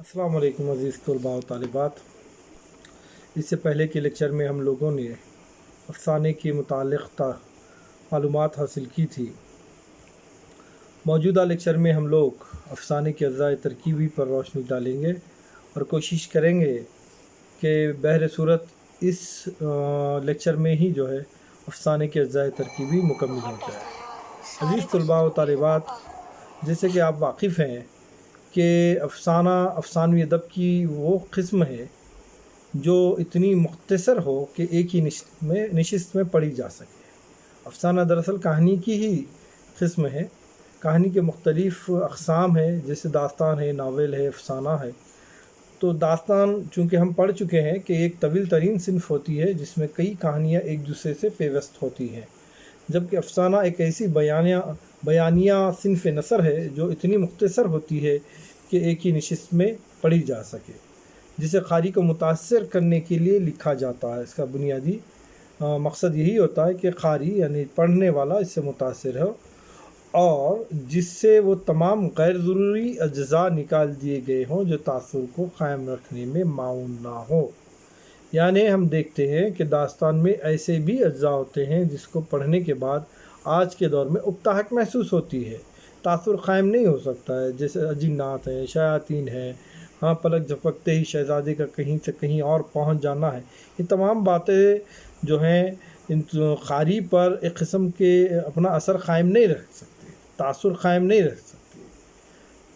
السلام علیکم عزیز طلباء و طالبات۔ اس سے پہلے کے لیکچر میں ہم لوگوں نے افسانے کے متعلق معلومات حاصل کی تھی۔ موجودہ لیکچر میں ہم لوگ افسانے کے اجزاء ترکیبی پر روشنی ڈالیں گے اور کوشش کریں گے کہ بہر صورت اس لیکچر میں ہی افسانے کے اجزاء ترکیبی مکمل ہو جائے۔ عزیز طلباء و طالبات، جیسے کہ آپ واقف ہیں کہ افسانوی ادب کی وہ قسم ہے جو اتنی مختصر ہو کہ ایک ہی نشست میں پڑھی جا سکے۔ افسانہ دراصل کہانی کی ہی قسم ہے۔ کہانی کے مختلف اقسام ہیں، جیسے داستان ہے، ناول ہے، افسانہ ہے۔ تو داستان چونکہ ہم پڑھ چکے ہیں کہ ایک طویل ترین صنف ہوتی ہے جس میں کئی کہانیاں ایک دوسرے سے پیوست ہوتی ہیں، جبکہ افسانہ ایک ایسی بیانیہ صنف نثر ہے جو اتنی مختصر ہوتی ہے کہ ایک ہی نشست میں پڑھی جا سکے، جسے قاری کو متاثر کرنے کے لیے لکھا جاتا ہے۔ اس کا بنیادی مقصد یہی ہوتا ہے کہ قاری یعنی پڑھنے والا اس سے متاثر ہو اور جس سے وہ تمام غیر ضروری اجزاء نکال دیے گئے ہوں جو تاثر کو قائم رکھنے میں معاون نہ ہو۔ یعنی ہم دیکھتے ہیں کہ داستان میں ایسے بھی اجزاء ہوتے ہیں جس کو پڑھنے کے بعد آج کے دور میں اکتاہٹ محسوس ہوتی ہے، تاثر قائم نہیں ہو سکتا ہے، جیسے جنات ہیں، شیاطین ہیں، پلک جھپکتے ہی شہزادے کا کہیں سے کہیں اور پہنچ جانا ہے۔ یہ تمام باتیں جو ہیں قاری پر ایک قسم کے اپنا اثر قائم نہیں رکھ سکتے، تاثر قائم نہیں رکھ سکتے۔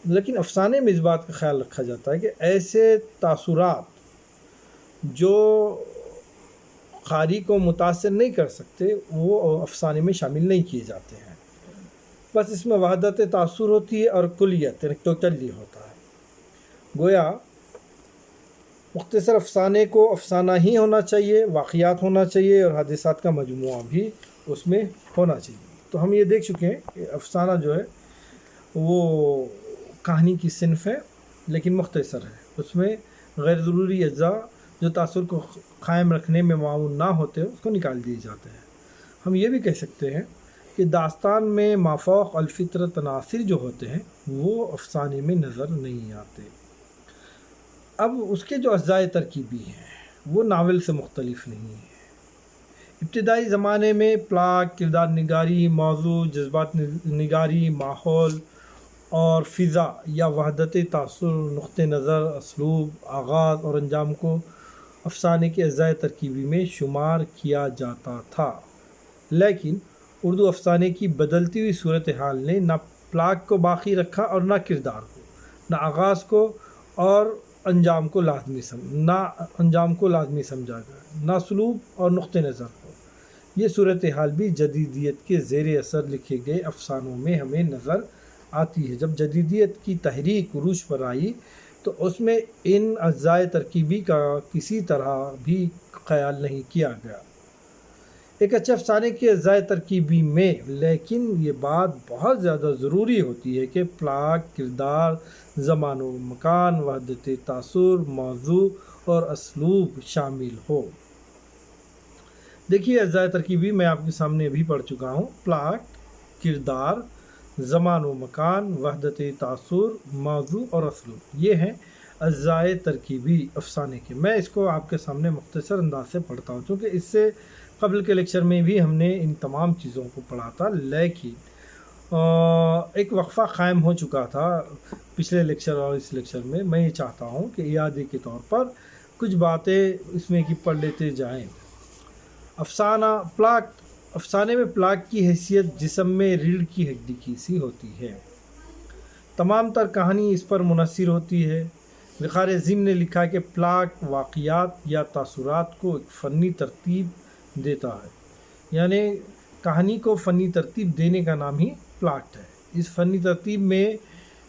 لیکن افسانے میں اس بات کا خیال رکھا جاتا ہے کہ ایسے تاثرات جو قاری کو متاثر نہیں کر سکتے وہ افسانے میں شامل نہیں کیے جاتے ہیں۔ بس اس میں وحدت تاثر ہوتی ہے اور کلیت یعنی ٹوٹلی ہوتا ہے۔ گویا مختصر افسانے کو افسانہ ہی ہونا چاہیے، واقعات ہونا چاہیے اور حادثات کا مجموعہ بھی اس میں ہونا چاہیے۔ تو ہم یہ دیکھ چکے ہیں کہ افسانہ جو ہے وہ کہانی کی صنف ہے لیکن مختصر ہے، اس میں غیر ضروری اجزاء جو تاثر کو قائم رکھنے میں معاون نہ ہوتے اس کو نکال دیے جاتے ہیں۔ ہم یہ بھی کہہ سکتے ہیں کہ داستان میں مافوق الفطرت عناصر جو ہوتے ہیں وہ افسانے میں نظر نہیں آتے۔ اب اس کے جو اجزاء ترکیبی ہیں وہ ناول سے مختلف نہیں ہیں۔ ابتدائی زمانے میں پلاٹ، کردار نگاری، موضوع، جذبات نگاری، ماحول اور فضا یا وحدت تاثر، نقطہ نظر، اسلوب، آغاز اور انجام کو افسانے کے اجزاء ترکیبی میں شمار کیا جاتا تھا، لیکن اردو افسانے کی بدلتی ہوئی صورتحال نے نہ پلاٹ کو باقی رکھا اور نہ کردار کو، نہ آغاز کو اور انجام کو لازمی سمجھا گیا، نہ اسلوب اور نقطہ نظر کو۔ یہ صورتحال بھی جدیدیت کے زیر اثر لکھے گئے افسانوں میں ہمیں نظر آتی ہے۔ جب جدیدیت کی تحریک عروج پر آئی تو اس میں ان اجزاء ترکیبی کا کسی طرح بھی خیال نہیں کیا گیا۔ ایک اچھے افسانے کے اجزاء ترکیبی میں لیکن یہ بات بہت زیادہ ضروری ہوتی ہے کہ پلاٹ، کردار، زمان و مکان، وحدت تاثر، موضوع اور اسلوب شامل ہو۔ دیکھیے اجزاء ترکیبی میں آپ کے سامنے بھی پڑھ چکا ہوں۔ پلاٹ، کردار، زمان و مکان، وحدت تاثر، موضوع اور اسلوب، یہ ہیں اجزاء ترکیبی افسانے کے۔ میں اس کو آپ کے سامنے مختصر انداز سے پڑھتا ہوں کیونکہ اس سے قبل کے لیکچر میں بھی ہم نے ان تمام چیزوں کو پڑھا تھا، لیکن ایک وقفہ قائم ہو چکا تھا پچھلے لیکچر اور اس لیکچر میں۔ میں یہ چاہتا ہوں کہ اعادے کے طور پر کچھ باتیں اس میں کی پڑھ لیتے جائیں۔ افسانے میں پلاٹ کی حیثیت جسم میں ریڑھ کی ہڈی کی سی ہوتی ہے۔ تمام تر کہانی اس پر منحصر ہوتی ہے۔ وقار عظیم نے لکھا کہ پلاٹ واقعات یا تاثرات کو ایک فنی ترتیب دیتا ہے، یعنی کہانی کو فنی ترتیب دینے کا نام ہی پلاٹ ہے۔ اس فنی ترتیب میں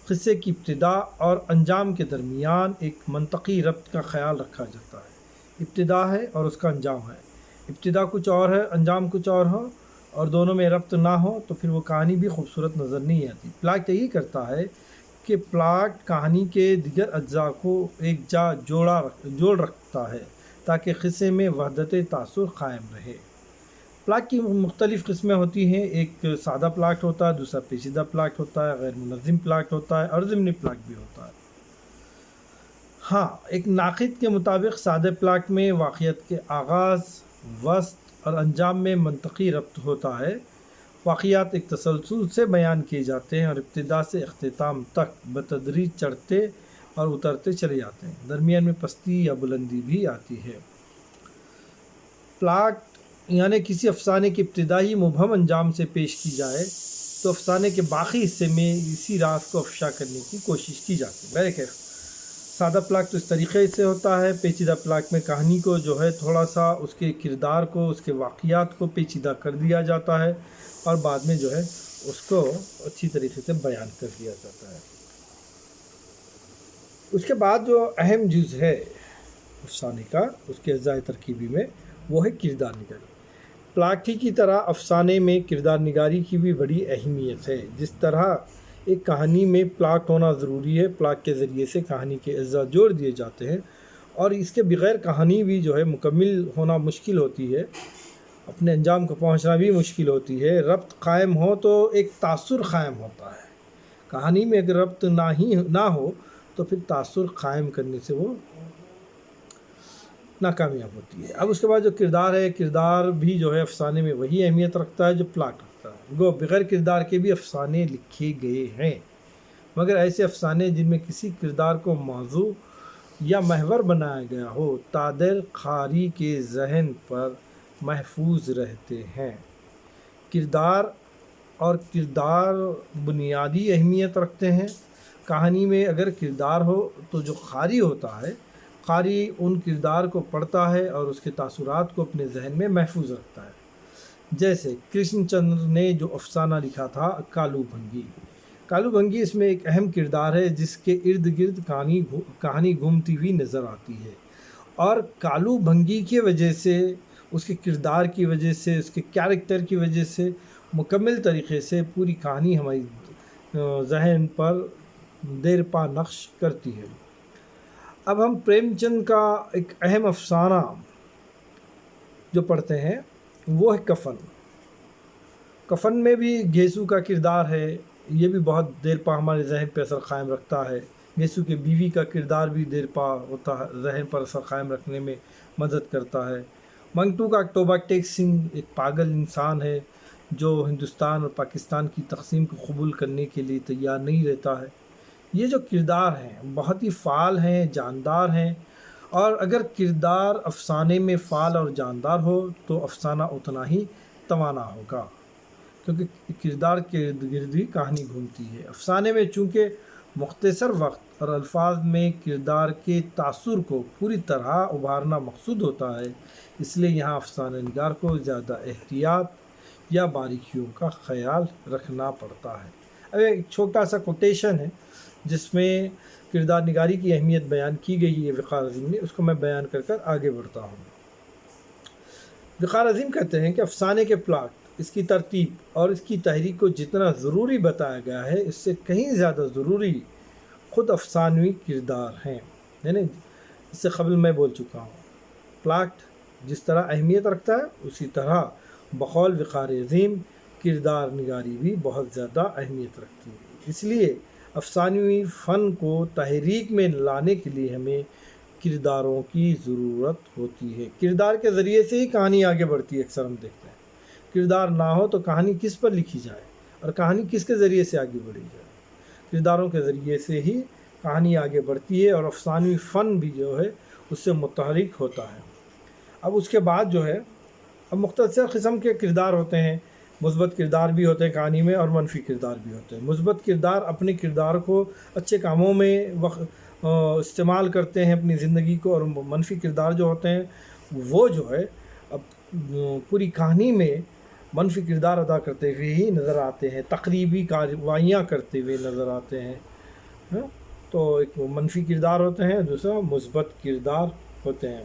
قصے کی ابتدا اور انجام کے درمیان ایک منطقی ربط کا خیال رکھا جاتا ہے۔ ابتدا ہے اور اس کا انجام ہے، ابتدا کچھ اور ہے، انجام کچھ اور ہو اور دونوں میں ربط نہ ہو تو پھر وہ کہانی بھی خوبصورت نظر نہیں آتی۔ پلاٹ یہی کرتا ہے کہ پلاٹ کہانی کے دیگر اجزاء کو ایک جا جوڑ رکھتا ہے تاکہ قصے میں وحدت تاثر قائم رہے۔ پلاٹ کی مختلف قسمیں ہوتی ہیں۔ ایک سادہ پلاٹ ہوتا ہے، دوسرا پیچیدہ پلاٹ ہوتا ہے، غیر منظم پلاٹ ہوتا ہے اور ضمنی پلاٹ بھی ہوتا ہے۔ ہاں، ایک ناقد کے مطابق سادہ پلاٹ میں واقعات کے آغاز، وسط اور انجام میں منطقی ربط ہوتا ہے۔ واقعات ایک تسلسل سے بیان کیے جاتے ہیں اور ابتدا سے اختتام تک بتدریج چڑھتے اور اترتے چلے جاتے ہیں، درمیان میں پستی یا بلندی بھی آتی ہے۔ پلاٹ یعنی کسی افسانے کی ابتدائی مبہم انجام سے پیش کی جائے تو افسانے کے باقی حصے میں اسی راز کو افشا کرنے کی کوشش کی جاتی ہے۔ بہرکیف سادہ پلاٹ تو اس طریقے سے ہوتا ہے، پیچیدہ پلاٹ میں کہانی کو جو ہے تھوڑا سا اس کے کردار کو، اس کے واقعات کو پیچیدہ کر دیا جاتا ہے اور بعد میں جو ہے اس کو اچھی طریقے سے بیان کر دیا جاتا ہے۔ اس کے بعد جو اہم جز ہے افسانے کا اس کے اجزاء ترکیبی میں، وہ ہے کردار نگاری۔ پلاٹ ہی کی طرح افسانے میں کردار نگاری کی بھی بڑی اہمیت ہے۔ جس طرح ایک کہانی میں پلاٹ ہونا ضروری ہے، پلاٹ کے ذریعے سے کہانی کے اجزاء جوڑ دیے جاتے ہیں اور اس کے بغیر کہانی بھی جو ہے مکمل ہونا مشکل ہوتی ہے، اپنے انجام کو پہنچنا بھی مشکل ہوتی ہے۔ ربط قائم ہو تو ایک تاثر قائم ہوتا ہے، کہانی میں اگر ربط نہ ہو تو پھر تاثر قائم کرنے سے وہ ناکامیاب ہوتی ہے۔ اب اس کے بعد جو کردار ہے، کردار بھی جو ہے افسانے میں وہی اہمیت رکھتا ہے جو پلاٹ رکھتا ہے۔ گو بغیر کردار کے بھی افسانے لکھے گئے ہیں، مگر ایسے افسانے جن میں کسی کردار کو موضوع یا محور بنایا گیا ہو تادر قاری کے ذہن پر محفوظ رہتے ہیں۔ کردار اور کردار بنیادی اہمیت رکھتے ہیں۔ کہانی میں اگر کردار ہو تو جو قاری ہوتا ہے، قاری ان کردار کو پڑھتا ہے اور اس کے تاثرات کو اپنے ذہن میں محفوظ رکھتا ہے۔ جیسے کرشن چندر نے جو افسانہ لکھا تھا کالو بھنگی، کالو بھنگی اس میں ایک اہم کردار ہے جس کے ارد گرد کہانی گھومتی ہوئی نظر آتی ہے، اور کالو بھنگی کی وجہ سے، اس کے کردار کی وجہ سے، اس کے کیریکٹر کی وجہ سے مکمل طریقے سے پوری کہانی ہماری ذہن پر دیر پا نقش کرتی ہے۔ اب ہم پریم چند کا ایک اہم افسانہ جو پڑھتے ہیں وہ ہے کفن۔ کفن میں بھی گھیسو کا کردار ہے، یہ بھی بہت دیر پا ہمارے ذہن پہ اثر قائم رکھتا ہے۔ گھیسو کے بیوی کا کردار بھی دیر پا ہوتا ہے، ذہن پر اثر قائم رکھنے میں مدد کرتا ہے۔ منگٹو کا توبہ ٹیک سنگھ ایک پاگل انسان ہے جو ہندوستان اور پاکستان کی تقسیم کو قبول کرنے کے لیے تیار نہیں رہتا ہے۔ یہ جو کردار ہیں بہت ہی فعال ہیں، جاندار ہیں، اور اگر کردار افسانے میں فعال اور جاندار ہو تو افسانہ اتنا ہی توانا ہوگا، کیونکہ کردار کے ارد گرد ہی کہانی گھومتی ہے۔ افسانے میں چونکہ مختصر وقت اور الفاظ میں کردار کے تاثر کو پوری طرح ابھارنا مقصود ہوتا ہے، اس لیے یہاں افسانہ نگار کو زیادہ احتیاط یا باریکیوں کا خیال رکھنا پڑتا ہے۔ اب ایک چھوٹا سا کوٹیشن ہے جس میں کردار نگاری کی اہمیت بیان کی گئی ہے وقار عظیم نے، اس کو میں بیان کر آگے بڑھتا ہوں۔ وقار عظیم کہتے ہیں کہ افسانے کے پلاٹ، اس کی ترتیب اور اس کی تحریک کو جتنا ضروری بتایا گیا ہے اس سے کہیں زیادہ ضروری خود افسانوی کردار ہیں۔ یعنی اس سے قبل میں بول چکا ہوں، پلاٹ جس طرح اہمیت رکھتا ہے اسی طرح بقول وقار عظیم کردار نگاری بھی بہت زیادہ اہمیت رکھتی ہے۔ اس لیے افسانوی فن کو تحریک میں لانے کے لیے ہمیں کرداروں کی ضرورت ہوتی ہے۔ کردار کے ذریعے سے ہی کہانی آگے بڑھتی ہے۔ اکثر ہم دیکھتے ہیں کردار نہ ہو تو کہانی کس پر لکھی جائے اور کہانی کس کے ذریعے سے آگے بڑھی جائے۔ کرداروں کے ذریعے سے ہی کہانی آگے بڑھتی ہے اور افسانوی فن بھی جو ہے اس سے متحرک ہوتا ہے۔ اب اس کے بعد جو ہے اب مختصر قسم کے کردار ہوتے ہیں، مثبت کردار بھی ہوتے ہیں کہانی میں اور منفی کردار بھی ہوتے ہیں۔ مثبت کردار اپنے کردار کو اچھے کاموں میں استعمال کرتے ہیں اپنی زندگی کو، اور منفی کردار جو ہوتے ہیں وہ جو ہے اب پوری کہانی میں منفی کردار ادا کرتے ہوئے ہی نظر آتے ہیں، تقریبی کارروائیاں کرتے ہوئے نظر آتے ہیں۔ تو ایک منفی کردار ہوتے ہیں، دوسرا مثبت کردار ہوتے ہیں۔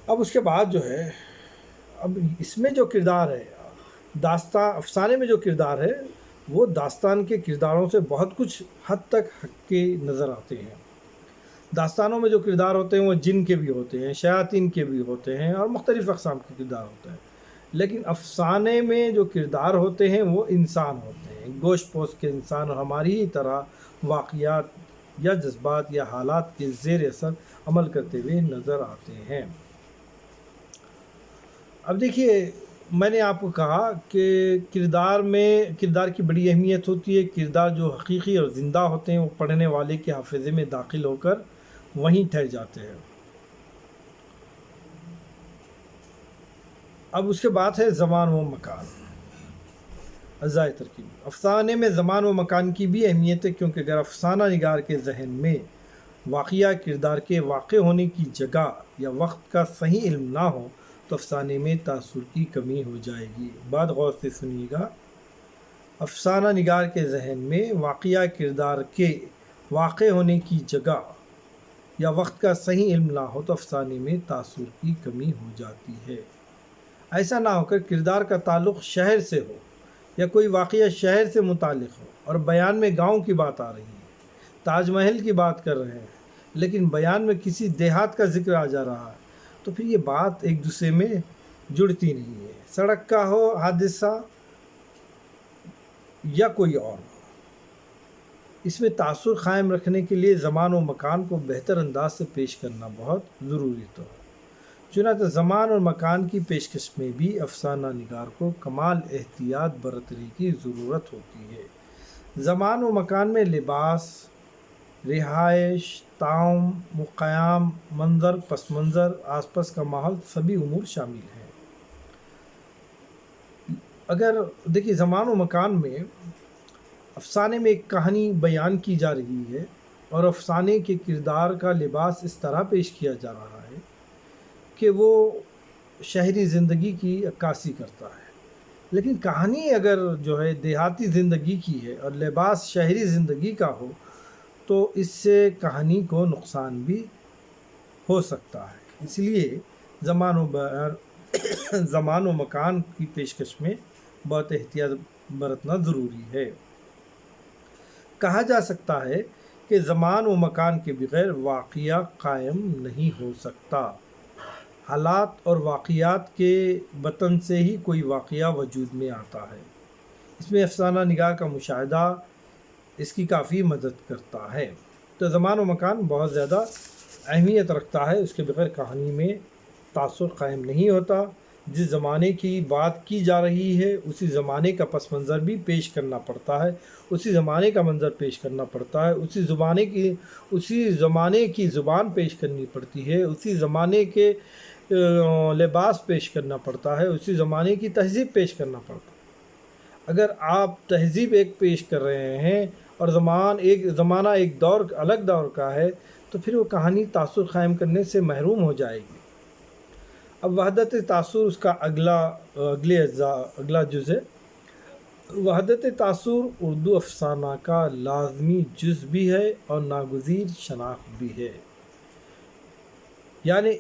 اب اس کے بعد جو ہے اب اس میں جو کردار ہے داستان افسانے میں جو کردار ہے وہ داستان کے کرداروں سے بہت کچھ حد تک ہٹ کے نظر آتے ہیں۔ داستانوں میں جو کردار ہوتے ہیں وہ جن کے بھی ہوتے ہیں، شیاطین کے بھی ہوتے ہیں اور مختلف اقسام کے کردار ہوتے ہیں، لیکن افسانے میں جو کردار ہوتے ہیں وہ انسان ہوتے ہیں، گوشت پوست کے انسان، اور ہماری ہی طرح واقعات یا جذبات یا حالات کے زیر اثر عمل کرتے ہوئے نظر آتے ہیں۔ اب دیکھیے، میں نے آپ کو کہا کہ کردار کی بڑی اہمیت ہوتی ہے۔ کردار جو حقیقی اور زندہ ہوتے ہیں وہ پڑھنے والے کے حافظے میں داخل ہو کر وہیں ٹھہر جاتے ہیں۔ اب اس کے بعد ہے زمان و مکان۔ اجزاء ترکیب۔ افسانے میں زمان و مکان کی بھی اہمیت ہے، کیونکہ اگر افسانہ نگار کے ذہن میں واقعہ کردار کے واقع ہونے کی جگہ یا وقت کا صحیح علم نہ ہو تو افسانے میں تاثر کی کمی ہو جائے گی۔ بات غور سے سنیے گا۔ افسانہ نگار کے ذہن میں واقعہ کردار کے واقع ہونے کی جگہ یا وقت کا صحیح علم نہ ہو تو افسانے میں تاثر کی کمی ہو جاتی ہے۔ ایسا نہ ہو کر کردار کا تعلق شہر سے ہو یا کوئی واقعہ شہر سے متعلق ہو اور بیان میں گاؤں کی بات آ رہی ہے، تاج محل کی بات کر رہے ہیں، لیکن بیان میں کسی دیہات کا ذکر آ جا رہا ہے، تو پھر یہ بات ایک دوسرے میں جڑتی نہیں ہے۔ سڑک کا ہو حادثہ یا کوئی اور ہو، اس میں تاثر قائم رکھنے کے لیے زمان و مکان کو بہتر انداز سے پیش کرنا بہت ضروری تو ہے۔ چنانچہ زمان اور مکان کی پیشکش میں بھی افسانہ نگار کو کمال احتیاط برتنے کی ضرورت ہوتی ہے۔ زمان و مکان میں لباس، رہائش، طعام و قیام، منظر، پس منظر، آس پاس کا ماحول، سبھی امور شامل ہیں۔ اگر دیکھیے زمان و مکان میں افسانے میں ایک کہانی بیان کی جا رہی ہے اور افسانے کے کردار کا لباس اس طرح پیش کیا جا رہا ہے کہ وہ شہری زندگی کی عکاسی کرتا ہے، لیکن کہانی اگر جو ہے دیہاتی زندگی کی ہے اور لباس شہری زندگی کا ہو تو اس سے کہانی کو نقصان بھی ہو سکتا ہے۔ اس لیے زمان و مکان کی پیشکش میں بہت احتیاط برتنا ضروری ہے۔ کہا جا سکتا ہے کہ زمان و مکان کے بغیر واقعہ قائم نہیں ہو سکتا۔ حالات اور واقعات کے بطن سے ہی کوئی واقعہ وجود میں آتا ہے۔ اس میں افسانہ نگار کا مشاہدہ اس کی کافی مدد کرتا ہے۔ تو زمان و مکان بہت زیادہ اہمیت رکھتا ہے، اس کے بغیر کہانی میں تاثر قائم نہیں ہوتا۔ جس زمانے کی بات کی جا رہی ہے اسی زمانے کا پس منظر بھی پیش کرنا پڑتا ہے، اسی زمانے کا منظر پیش کرنا پڑتا ہے، اسی زمانے کی زبان پیش کرنی پڑتی ہے، اسی زمانے کے لباس پیش کرنا پڑتا ہے، اسی زمانے کی تہذیب پیش کرنا پڑتا ہے۔ اگر آپ تہذیب ایک پیش کر رہے ہیں اور زمانہ ایک الگ دور کا ہے تو پھر وہ کہانی تاثر قائم کرنے سے محروم ہو جائے گی۔ اب وحدت تاثر اس کا اگلا جز ہے۔ وحدت تاثر اردو افسانہ کا لازمی جز بھی ہے اور ناگزیر شناخت بھی ہے۔ یعنی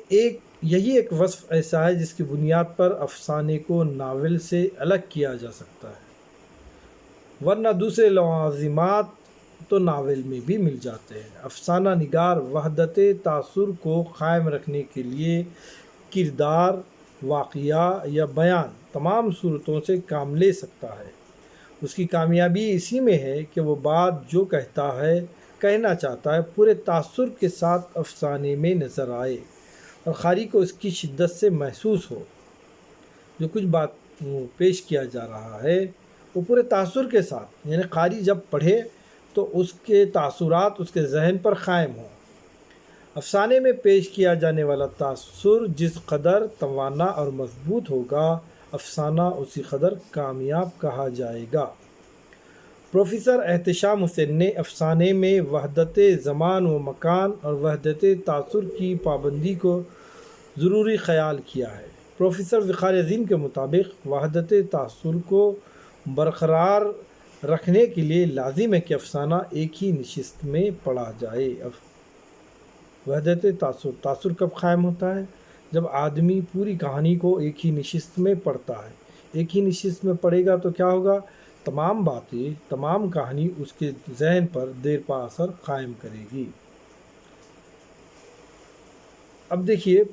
یہی ایک وصف ایسا ہے جس کی بنیاد پر افسانے کو ناول سے الگ کیا جا سکتا ہے، ورنہ دوسرے لوازمات تو ناول میں بھی مل جاتے ہیں۔ افسانہ نگار وحدت تاثر کو قائم رکھنے کے لیے کردار، واقعہ یا بیان تمام صورتوں سے کام لے سکتا ہے۔ اس کی کامیابی اسی میں ہے کہ وہ بات جو کہنا چاہتا ہے پورے تاثر کے ساتھ افسانے میں نظر آئے اور قاری کو اس کی شدت سے محسوس ہو۔ جو کچھ بات پیش کیا جا رہا ہے وہ پورے تاثر کے ساتھ، یعنی قاری جب پڑھے تو اس کے تاثرات اس کے ذہن پر قائم ہوں۔ افسانے میں پیش کیا جانے والا تاثر جس قدر توانا اور مضبوط ہوگا، افسانہ اسی قدر کامیاب کہا جائے گا۔ پروفیسر احتشام حسین نے افسانے میں وحدت زمان و مکان اور وحدت تاثر کی پابندی کو ضروری خیال کیا ہے۔ پروفیسر وقار عظیم کے مطابق وحدت تاثر کو برقرار رکھنے کے لیے لازم ہے کہ افسانہ ایک ہی نشست میں پڑھا جائے۔ وحدت تاثر کب قائم ہوتا ہے؟ جب آدمی پوری کہانی کو ایک ہی نشست میں پڑھتا ہے۔ ایک ہی نشست میں پڑھے گا تو کیا ہوگا؟ تمام باتیں، تمام کہانی اس کے ذہن پر دیر پا اثر قائم کرے گی۔ اب دیکھیے،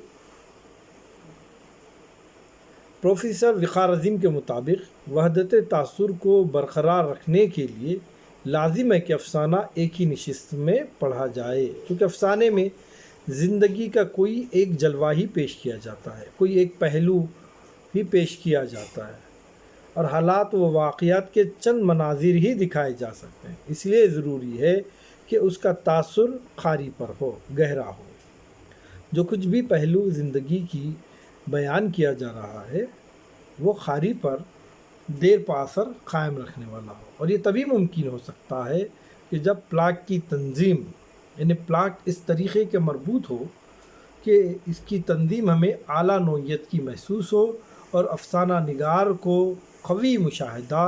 پروفیسر وقار عظیم کے مطابق وحدت تاثر کو برقرار رکھنے کے لیے لازم ہے کہ افسانہ ایک ہی نشست میں پڑھا جائے، کیونکہ افسانے میں زندگی کا کوئی ایک جلوہ ہی پیش کیا جاتا ہے، کوئی ایک پہلو ہی پیش کیا جاتا ہے، اور حالات و واقعات کے چند مناظر ہی دکھائے جا سکتے ہیں۔ اس لیے ضروری ہے کہ اس کا تاثر قاری پر ہو، گہرا ہو۔ جو کچھ بھی پہلو زندگی کی بیان کیا جا رہا ہے وہ قاری پر دیر پا اثر قائم رکھنے والا ہو، اور یہ تبھی ممکن ہو سکتا ہے کہ جب پلاک کی تنظیم، یعنی پلاک اس طریقے کے مربوط ہو کہ اس کی تنظیم ہمیں اعلیٰ نوعیت کی محسوس ہو، اور افسانہ نگار کو قوی مشاہدہ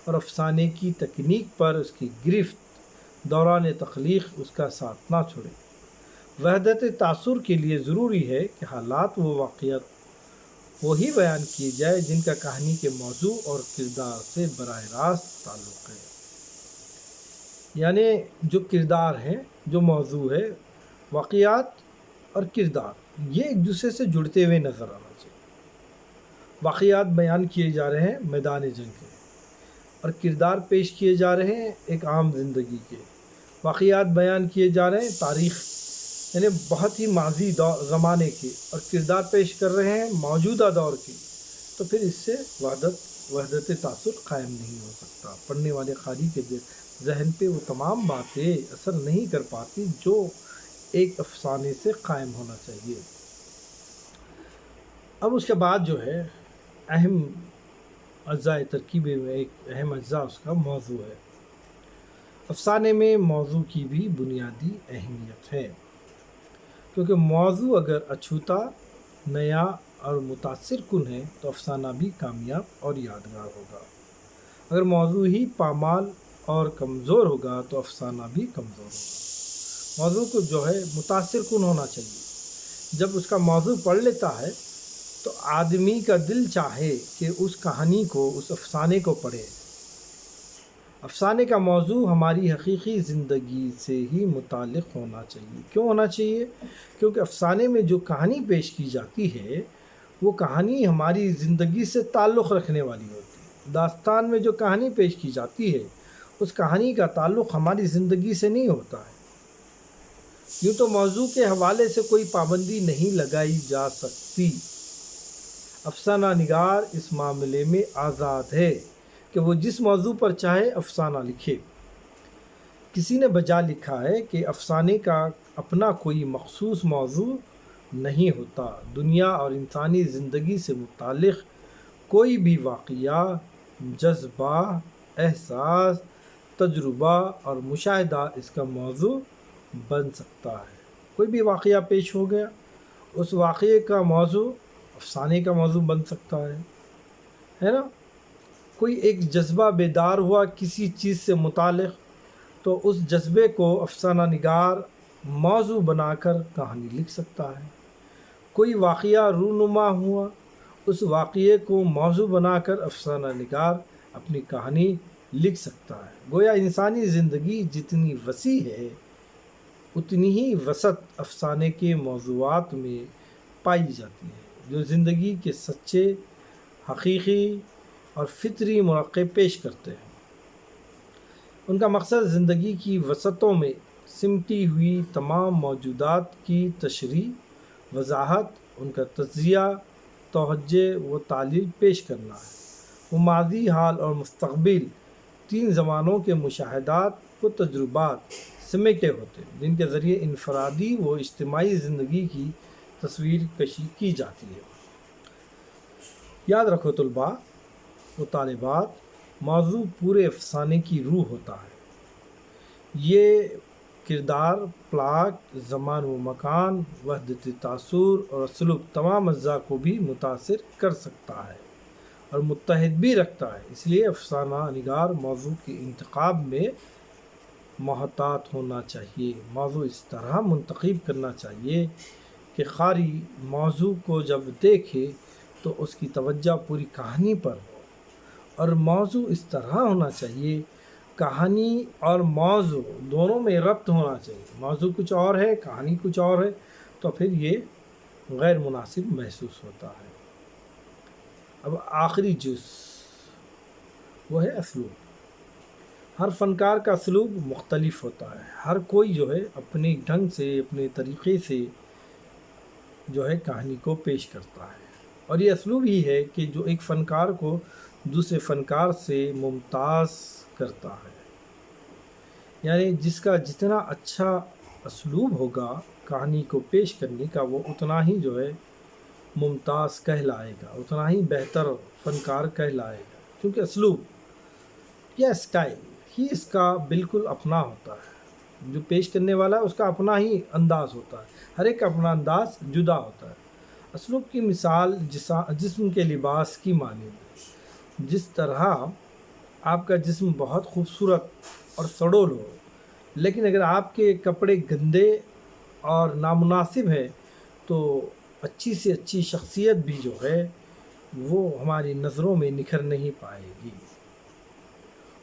اور افسانے کی تکنیک پر اس کی گرفت دوران تخلیق اس کا ساتھ نہ چھوڑے۔ وحدت تاثر کے لیے ضروری ہے کہ حالات و واقعات وہی بیان کیے جائے جن کا کہانی کے موضوع اور کردار سے براہ راست تعلق ہے۔ یعنی جو کردار ہیں، جو موضوع ہے، واقعات اور کردار، یہ ایک دوسرے سے جڑتے ہوئے نظر آنا چاہیے۔ واقعات بیان کیے جا رہے ہیں میدان جنگ کے، اور کردار پیش کیے جا رہے ہیں ایک عام زندگی کے۔ واقعات بیان کیے جا رہے ہیں تاریخ، یعنی بہت ہی ماضی زمانے کے، اور کردار پیش کر رہے ہیں موجودہ دور کے، تو پھر اس سے وحدت تاثر قائم نہیں ہو سکتا۔ پڑھنے والے قاری کے ذہن پہ وہ تمام باتیں اثر نہیں کر پاتی جو ایک افسانے سے قائم ہونا چاہیے۔ اب اس کے بعد جو ہے اہم اجزاء ترکیبی میں ایک اہم اجزاء اس کا موضوع ہے۔ افسانے میں موضوع کی بھی بنیادی اہمیت ہے، کیونکہ موضوع اگر اچھوتا، نیا اور متاثر کن ہے تو افسانہ بھی کامیاب اور یادگار ہوگا۔ اگر موضوع ہی پامال اور کمزور ہوگا تو افسانہ بھی کمزور ہوگا۔ موضوع کو جو ہے متاثر کن ہونا چاہیے۔ جب اس کا موضوع پڑھ لیتا ہے تو آدمی کا دل چاہے کہ اس کہانی کو، اس افسانے کو پڑھے۔ افسانے کا موضوع ہماری حقیقی زندگی سے ہی متعلق ہونا چاہیے۔ کیوں ہونا چاہیے؟ کیونکہ افسانے میں جو کہانی پیش کی جاتی ہے وہ کہانی ہماری زندگی سے تعلق رکھنے والی ہوتی ہے۔ داستان میں جو کہانی پیش کی جاتی ہے اس کہانی کا تعلق ہماری زندگی سے نہیں ہوتا ہے۔ یوں تو موضوع کے حوالے سے کوئی پابندی نہیں لگائی جا سکتی۔ افسانہ نگار اس معاملے میں آزاد ہے کہ وہ جس موضوع پر چاہے افسانہ لکھے۔ کسی نے بجا لکھا ہے کہ افسانے کا اپنا کوئی مخصوص موضوع نہیں ہوتا۔ دنیا اور انسانی زندگی سے متعلق کوئی بھی واقعہ، جذبہ، احساس، تجربہ اور مشاہدہ اس کا موضوع بن سکتا ہے۔ کوئی بھی واقعہ پیش ہو گیا، اس واقعے کا موضوع افسانے کا موضوع بن سکتا ہے نا۔ کوئی ایک جذبہ بیدار ہوا کسی چیز سے متعلق تو اس جذبے کو افسانہ نگار موضوع بنا کر کہانی لکھ سکتا ہے۔ کوئی واقعہ رونما ہوا، اس واقعے کو موضوع بنا کر افسانہ نگار اپنی کہانی لکھ سکتا ہے۔ گویا انسانی زندگی جتنی وسیع ہے اتنی ہی وسعت افسانے کے موضوعات میں پائی جاتی ہے، جو زندگی کے سچے، حقیقی اور فطری مواقع پیش کرتے ہیں۔ ان کا مقصد زندگی کی وسعتوں میں سمٹی ہوئی تمام موجودات کی تشریح، وضاحت، ان کا تجزیہ، توجہ و تعلیل پیش کرنا ہے۔ وہ ماضی، حال اور مستقبل، تین زمانوں کے مشاہدات و تجربات سمیٹے ہوتے ہیں، جن کے ذریعے انفرادی و اجتماعی زندگی کی تصویر کشی کی جاتی ہے۔ یاد رکھو طلباء و طالبات، موضوع پورے افسانے کی روح ہوتا ہے۔ یہ کردار، پلاٹ، زمان و مکان، وحدت تاثر اور اسلوب تمام اجزاء کو بھی متاثر کر سکتا ہے اور متحد بھی رکھتا ہے۔ اس لیے افسانہ نگار موضوع کے انتخاب میں محتاط ہونا چاہیے۔ موضوع اس طرح منتخب کرنا چاہیے کہ قاری موضوع کو جب دیکھے تو اس کی توجہ پوری کہانی پر ہو، اور موضوع اس طرح ہونا چاہیے، کہانی اور موضوع دونوں میں ربط ہونا چاہیے۔ موضوع کچھ اور ہے، کہانی کچھ اور ہے، تو پھر یہ غیر مناسب محسوس ہوتا ہے۔ اب آخری جز وہ ہے اسلوب۔ ہر فنکار کا اسلوب مختلف ہوتا ہے، ہر کوئی جو ہے اپنے ڈھنگ سے اپنے طریقے سے جو ہے کہانی کو پیش کرتا ہے، اور یہ اسلوب ہی ہے کہ جو ایک فنکار کو دوسرے فنکار سے ممتاز کرتا ہے۔ یعنی جس کا جتنا اچھا اسلوب ہوگا کہانی کو پیش کرنے کا، وہ اتنا ہی جو ہے ممتاز کہلائے گا، اتنا ہی بہتر فنکار کہلائے گا، کیونکہ اسلوب یا اسٹائل ہی اس کا بالکل اپنا ہوتا ہے۔ جو پیش کرنے والا ہے اس کا اپنا ہی انداز ہوتا ہے، ہر ایک کا اپنا انداز جدا ہوتا ہے۔ اسلوب کی مثال جسم کے لباس کی مانند، جس طرح آپ کا جسم بہت خوبصورت اور سڈول ہو، لیکن اگر آپ کے کپڑے گندے اور نامناسب ہے تو اچھی سے اچھی شخصیت بھی جو ہے وہ ہماری نظروں میں نکھر نہیں پائے گی۔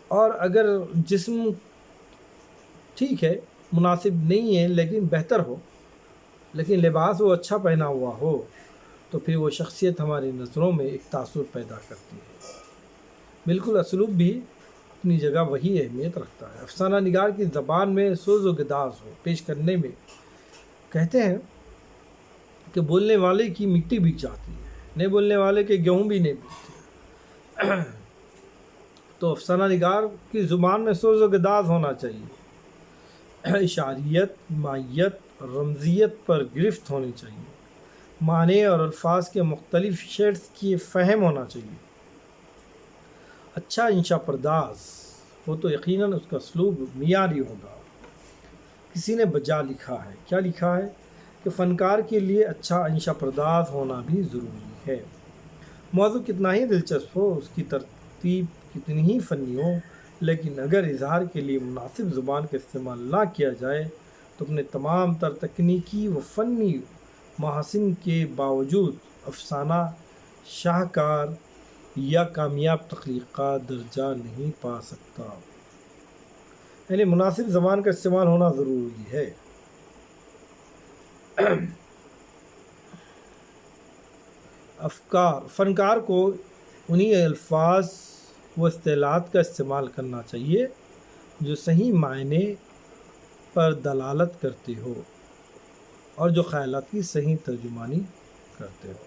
اور اگر جسم ٹھیک ہے، مناسب نہیں ہے لیکن بہتر ہو، لیکن لباس وہ اچھا پہنا ہوا ہو، تو پھر وہ شخصیت ہماری نظروں میں ایک تاثر پیدا کرتی ہے۔ بالکل اسلوب بھی اپنی جگہ وہی اہمیت رکھتا ہے۔ افسانہ نگار کی زبان میں سوز و گداز ہو پیش کرنے میں کہتے ہیں کہ بولنے والے کی مٹی بک جاتی ہے، نہیں بولنے والے کے گیہوں بھی نہیں بکتے۔ تو افسانہ نگار کی زبان میں سوز و گداز ہونا چاہیے، اشاریت، مائیت، رمزیت پر گرفت ہونی چاہیے، معنی اور الفاظ کے مختلف شیڈز کی فہم ہونا چاہیے۔ اچھا انشا پرداز ہو تو یقیناً اس کا اسلوب معیاری ہوگا۔ کسی نے بجا لکھا ہے، کیا لکھا ہے کہ فنکار کے لیے اچھا انشا پرداز ہونا بھی ضروری ہے۔ موضوع کتنا ہی دلچسپ ہو، اس کی ترتیب کتنی ہی فنی ہو، لیکن اگر اظہار کے لیے مناسب زبان کا استعمال نہ کیا جائے تو اپنے تمام تر تکنیکی و فنی محاسن کے باوجود افسانہ شاہکار یا کامیاب تخلیق کا درجہ نہیں پا سکتا۔ یعنی مناسب زبان کا استعمال ہونا ضروری ہے۔ فنکار کو انہی الفاظ و اصطلاحات کا استعمال کرنا چاہیے جو صحیح معنی پر دلالت کرتے ہو اور جو خیالات کی صحیح ترجمانی کرتے ہو۔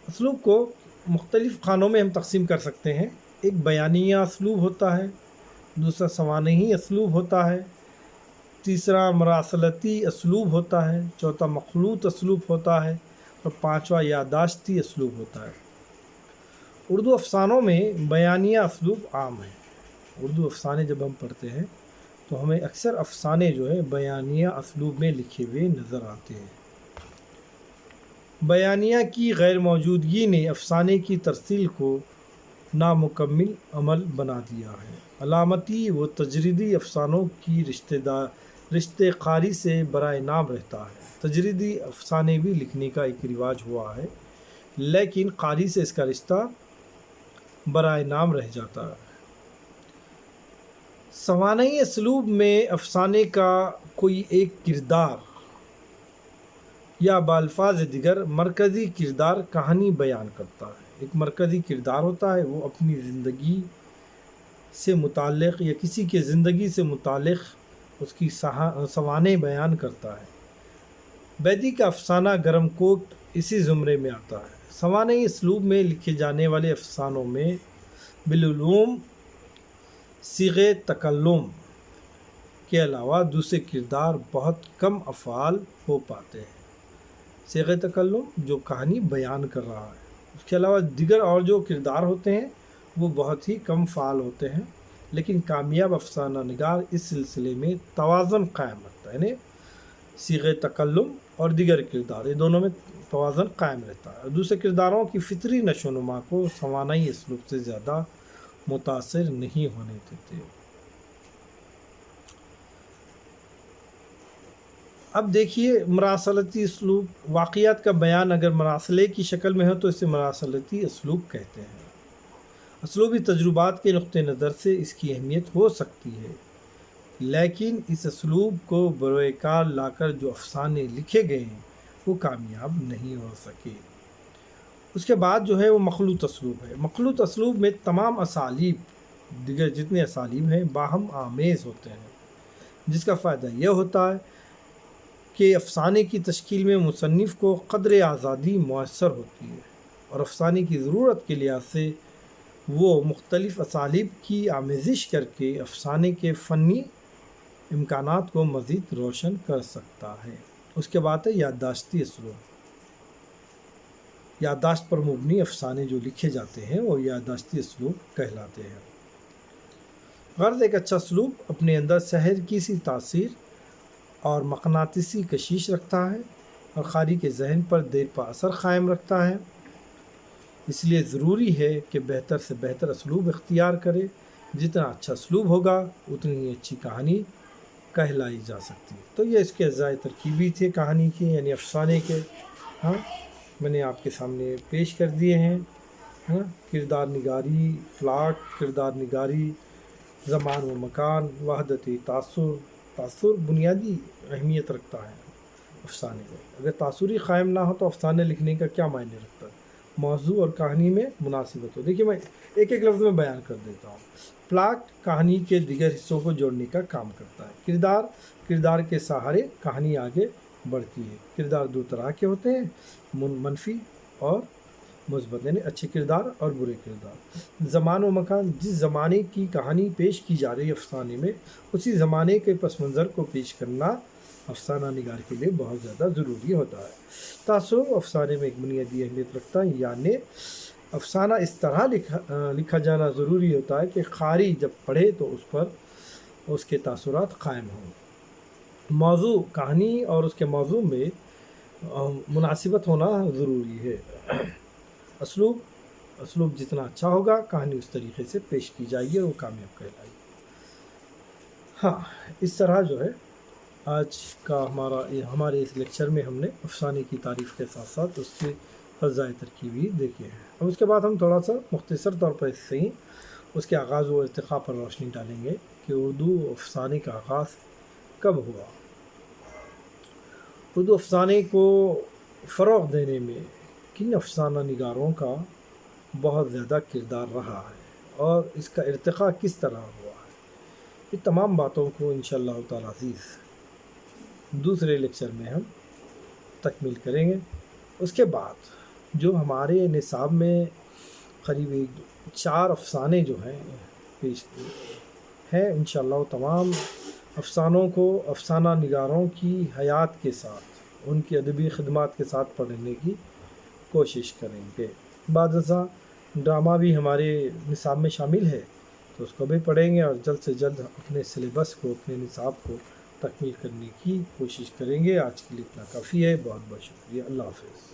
اسلوب کو مختلف خانوں میں ہم تقسیم کر سکتے ہیں۔ ایک بیانیہ اسلوب ہوتا ہے، دوسرا سوانحی اسلوب ہوتا ہے، تیسرا مراسلتی اسلوب ہوتا ہے، چوتھا مخلوط اسلوب ہوتا ہے، اور پانچواں یادداشتی اسلوب ہوتا ہے۔ اردو افسانوں میں بیانیہ اسلوب عام ہے۔ اردو افسانے جب ہم پڑھتے ہیں تو ہمیں اکثر افسانے جو ہے بیانیہ اسلوب میں لکھے ہوئے نظر آتے ہیں۔ بیانیہ کی غیر موجودگی نے افسانے کی ترسیل کو نامکمل عمل بنا دیا ہے۔ علامتی و تجریدی افسانوں کی رشتے قاری سے برائے نام رہتا ہے۔ تجریدی افسانے بھی لکھنے کا ایک رواج ہوا ہے، لیکن قاری سے اس کا رشتہ برائے نام رہ جاتا ہے۔ سوانحی اسلوب میں افسانے کا کوئی ایک کردار یا بالفاظ دیگر مرکزی کردار کہانی بیان کرتا ہے۔ ایک مرکزی کردار ہوتا ہے، وہ اپنی زندگی سے متعلق یا کسی کے زندگی سے متعلق اس کی سوانح بیان کرتا ہے۔ بیدی کا افسانہ گرم کوٹ اسی زمرے میں آتا ہے۔ سوانحی اسلوب میں لکھے جانے والے افسانوں میں بالعموم صیغہ تکلم کے علاوہ دوسرے کردار بہت کم فعال ہو پاتے ہیں۔ صیغہ تکلم جو کہانی بیان کر رہا ہے، اس کے علاوہ دیگر اور جو کردار ہوتے ہیں وہ بہت ہی کم فعال ہوتے ہیں، لیکن کامیاب افسانہ نگار اس سلسلے میں توازن قائم رکھتا ہے۔ یعنی صیغہ تکلم اور دیگر کردار، یہ دونوں میں توازن قائم رہتا ہے۔ دوسرے کرداروں کی فطری نشو و نما کو سوانحی اسلوب سے زیادہ متاثر نہیں ہونے دیتے۔ اب دیکھیے مراسلتی اسلوب، واقعات کا بیان اگر مراسلے کی شکل میں ہو تو اسے مراسلتی اسلوب کہتے ہیں۔ اسلوبی تجربات کے نقطہ نظر سے اس کی اہمیت ہو سکتی ہے، لیکن اس اسلوب کو بروئے کار لا کر جو افسانے لکھے گئے ہیں وہ کامیاب نہیں ہو سکے۔ اس کے بعد جو ہے وہ مخلوط اسلوب ہے۔ مخلوط اسلوب میں تمام اسالیب دیگر جتنے اسالیب ہیں باہم آمیز ہوتے ہیں، جس کا فائدہ یہ ہوتا ہے کہ افسانے کی تشکیل میں مصنف کو قدر آزادی میسر ہوتی ہے، اور افسانے کی ضرورت کے لحاظ سے وہ مختلف اسالیب کی آمیزش کر کے افسانے کے فنی امکانات کو مزید روشن کر سکتا ہے۔ اس کے بعد ہے یادداشتی اسلوب۔ یادداشت پر مبنی افسانے جو لکھے جاتے ہیں وہ یادداشتی اسلوب کہلاتے ہیں۔ غرض ایک اچھا اسلوب اپنے اندر سحر کی سی تاثیر اور مقناطیسی کشش رکھتا ہے اور قاری کے ذہن پر دیر پا اثر قائم رکھتا ہے۔ اس لیے ضروری ہے کہ بہتر سے بہتر اسلوب اختیار کرے۔ جتنا اچھا اسلوب ہوگا اتنی ہی اچھی کہانی کہلائی جا سکتی ہے۔ تو یہ اس کے اجزاء ترکیبی تھے کہانی کی، یعنی افسانے کے۔ میں نے آپ کے سامنے پیش کر دیے ہیں۔ کردار نگاری، پلاٹ، کردار نگاری، زمان و مکان، وحدت تاثر بنیادی اہمیت رکھتا ہے افسانے کو۔ اگر تاثری قائم نہ ہو تو افسانے لکھنے کا کیا معنی رکھتا ہے؟ موضوع اور کہانی میں مناسبت ہو۔ دیکھیے میں ایک ایک لفظ میں بیان کر دیتا ہوں۔ پلاٹ کہانی کے دیگر حصوں کو جوڑنے کا کام کرتا ہے۔ کردار کے سہارے کہانی آگے بڑھتی ہے۔ کردار دو طرح کے ہوتے ہیں، منفی اور مثبت، یعنی اچھے کردار اور برے کردار۔ زمان و مکان، جس زمانے کی کہانی پیش کی جا رہی ہے افسانے میں، اسی زمانے کے پس منظر کو پیش کرنا افسانہ نگار کے لیے بہت زیادہ ضروری ہوتا ہے۔ تاثر افسانے میں ایک بنیادی اہمیت رکھتا ہے، یعنی افسانہ اس طرح لکھا جانا ضروری ہوتا ہے کہ قاری جب پڑھے تو اس پر اس کے تاثرات قائم ہوں۔ موضوع، کہانی اور اس کے موضوع میں مناسبت ہونا ضروری ہے۔ اسلوب جتنا اچھا ہوگا کہانی اس طریقے سے پیش کی جائے گی اور وہ کامیاب کہلائے گی۔ اس طرح جو ہے آج کا ہمارے اس لیکچر میں ہم نے افسانے کی تعریف کے ساتھ ساتھ اس کے اجزاء ترکیبی دیکھے ہیں۔ اب اس کے بعد ہم تھوڑا سا مختصر طور پر اس سے ہی اس کے آغاز و ارتقاء پر روشنی ڈالیں گے کہ اردو افسانے کا آغاز کب ہوا۔ اردو افسانے کو فروغ دینے میں کن افسانہ نگاروں کا بہت زیادہ کردار رہا ہے اور اس کا ارتقاء کس طرح ہوا ہے، یہ تمام باتوں کو انشاءاللہ تعالی عزیز دوسرے لیکچر میں ہم تکمیل کریں گے۔ اس کے بعد جو ہمارے نصاب میں قریب 4 افسانے جو ہیں پیش ہیں، انشاءاللہ تمام افسانوں کو افسانہ نگاروں کی حیات کے ساتھ، ان کی ادبی خدمات کے ساتھ پڑھنے کی کوشش کریں گے۔ بعد ازاں ڈرامہ بھی ہمارے نصاب میں شامل ہے تو اس کو بھی پڑھیں گے اور جلد سے جلد اپنے سلیبس کو، اپنے نصاب کو تکمیل کرنے کی کوشش کریں گے۔ آج کے لیے اتنا کافی ہے۔ بہت بہت شکریہ۔ اللہ حافظ۔